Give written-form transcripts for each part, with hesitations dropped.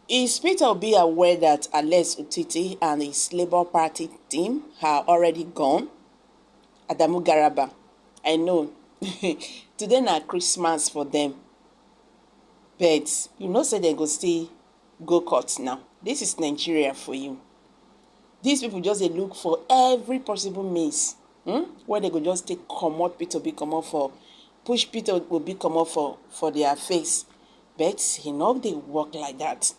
Is Peter Obi aware that Alex Utiti and his Labour Party team are already gone? Adamu Garba, I know. Today na Christmas for them. But you know say they go still go court now. This is Nigeria for you. These people just dey look for every possible means where they go just take comot Peter Obi comot for, push Peter Obi comot for their face. But he no dey work like that.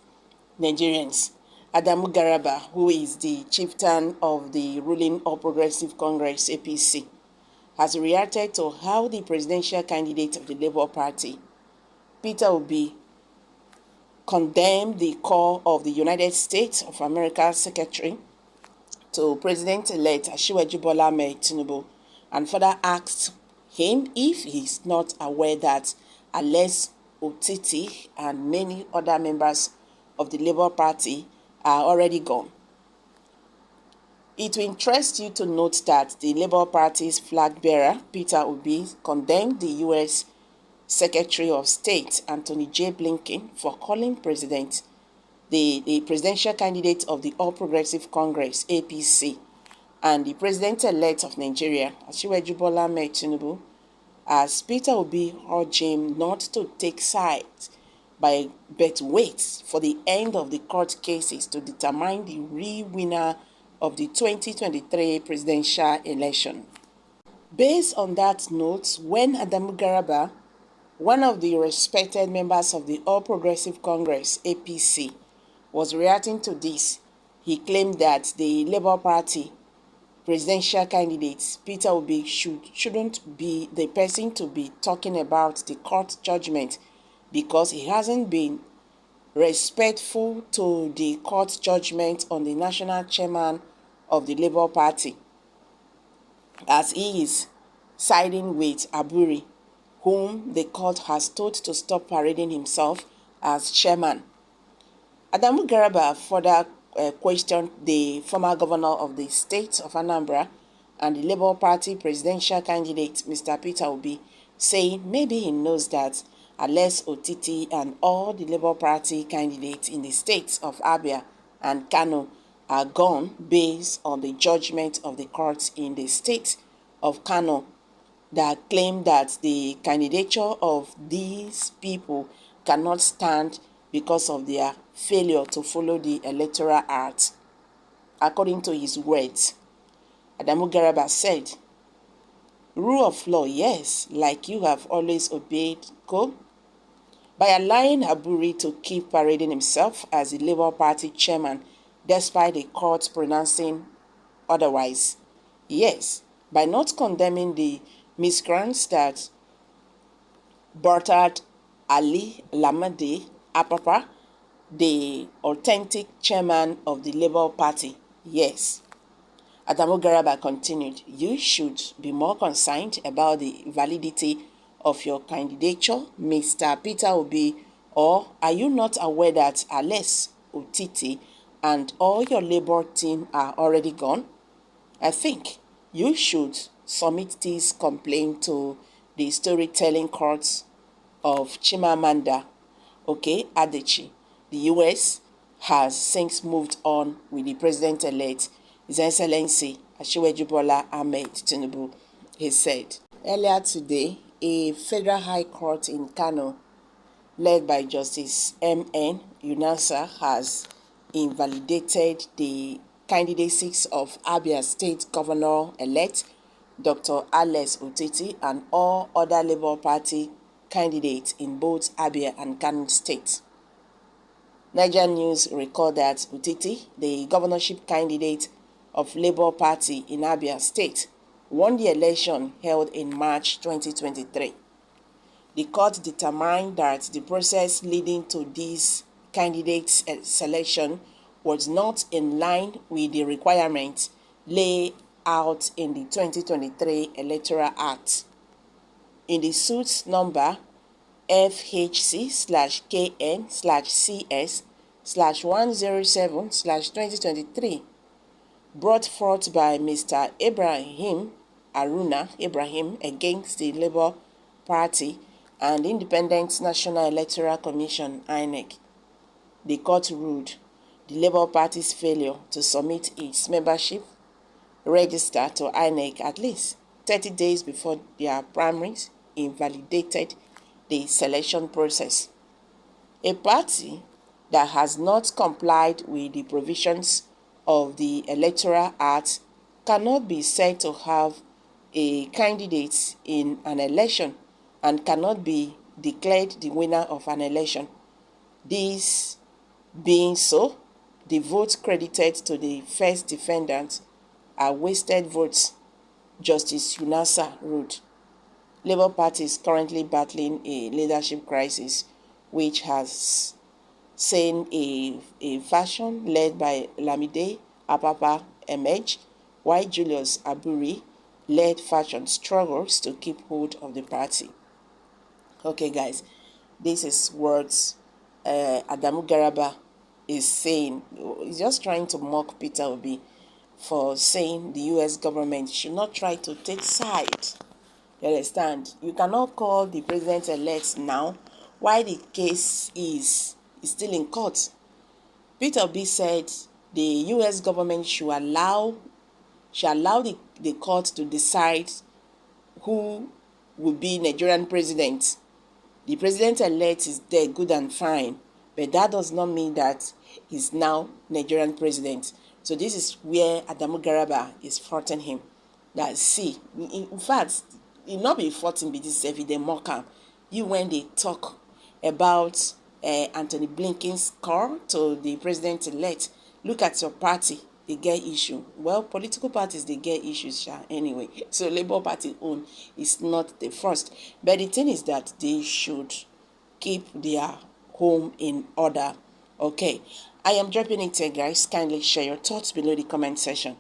Nigerians, Adamu Garba, who is the chieftain of the ruling All Progressive Congress APC, has reacted to how the presidential candidate of the Labour Party, Peter Obi, condemned the call of the United States of America Secretary to President-elect Asiwaju Bola Ahmed Tinubu, and further asked him if he is not aware that Alex Otiti and many other members of the Labour Party are already gone. It will interest you to note that the Labour Party's flag bearer, Peter Obi, condemned the U.S. Secretary of State, Anthony J. Blinken, for calling the presidential candidate of the All Progressive Congress, APC, and the president-elect of Nigeria, Asiwaju Bola Ahmed Tinubu, as Peter Obi urged him not to take sides but wait for the end of the court cases to determine the real winner of the 2023 presidential election. Based on that note, when Adamu Garba, one of the respected members of the All Progressive Congress, APC, was reacting to this, he claimed that the Labour Party presidential candidate, Peter Obi, shouldn't be the person to be talking about the court judgment because he hasn't been respectful to the court judgment on the national chairman of the Labour Party, as he is siding with Aburi, whom the court has told to stop parading himself as chairman. Adamu Garba further questioned the former governor of the state of Anambra and the Labour Party presidential candidate, Mr. Peter Obi, saying maybe he knows that Alex Otiti and all the Labour Party candidates in the states of Abia and Kano are gone based on the judgment of the courts in the state of Kano that claim that the candidature of these people cannot stand because of their failure to follow the Electoral Act. According to his words, Adamu Garba said, "Rule of law, yes, like you have always obeyed, go." By allowing Aburi to keep parading himself as the Labour Party chairman despite the court pronouncing otherwise. Yes, by not condemning the miscreants that Bertad Ali Lamade Apapa, the authentic chairman of the Labour Party. Yes. Adamu Garba continued, you should be more concerned about the validity of your candidature, Mr. Peter Obi, or are you not aware that Alex Otiti and all your Labour team are already gone? I think you should submit this complaint to the storytelling courts of Chimamanda Adichie. The U.S. has since moved on with the president-elect, His Excellency Asiwaju Bola Ahmed Tinubu, he said. Earlier today, a federal high court in Kano, led by Justice M.N. Yunasa, has invalidated the candidacies of Abia State Governor-elect Dr. Alex Otiti and all other Labour Party candidates in both Abia and Kano states. Niger News record that Otiti, the governorship candidate of Labour Party in Abia State, won the election held in March 2023. The court determined that the process leading to this candidate's selection was not in line with the requirements laid out in the 2023 Electoral Act. In the suit number FHC/KN/CS/107/2023, brought forth by Mr. Ibrahim against the Labour Party and Independent National Electoral Commission (INEC). the court ruled the Labour Party's failure to submit its membership register to INEC at least 30 days before their primaries invalidated the selection process. A party that has not complied with the provisions of the Electoral Act cannot be said to have a candidate in an election and cannot be declared the winner of an election. This being so, the votes credited to the first defendant are wasted votes, Justice Yunasa ruled. Labour Party is currently battling a leadership crisis which has seen a faction led by Lamide Apapa emerge, while Julius Aburi-led faction struggles to keep hold of the party. Okay, guys, this is what Adamu Garba is saying. He's just trying to mock Peter Obi for saying the U.S. government should not try to take side. You understand? You cannot call the president-elect now while the case is still in court. Peter Obi said the U.S. government should allow the court to decide who will be Nigerian president. The president-elect is there, good and fine, but that does not mean that he's now Nigerian president. So this is where Adamu Garba is faulting him. That see, in fact, it not be faulting be this everyday mocker. You when they talk about Anthony Blinken's call to the president-elect, look at your party, they get issue. Well, political parties, they get issues anyway. So Labour Party own is not the first. But the thing is that they should keep their home in order. Okay, I am dropping it here, guys. Kindly share your thoughts below the comment section.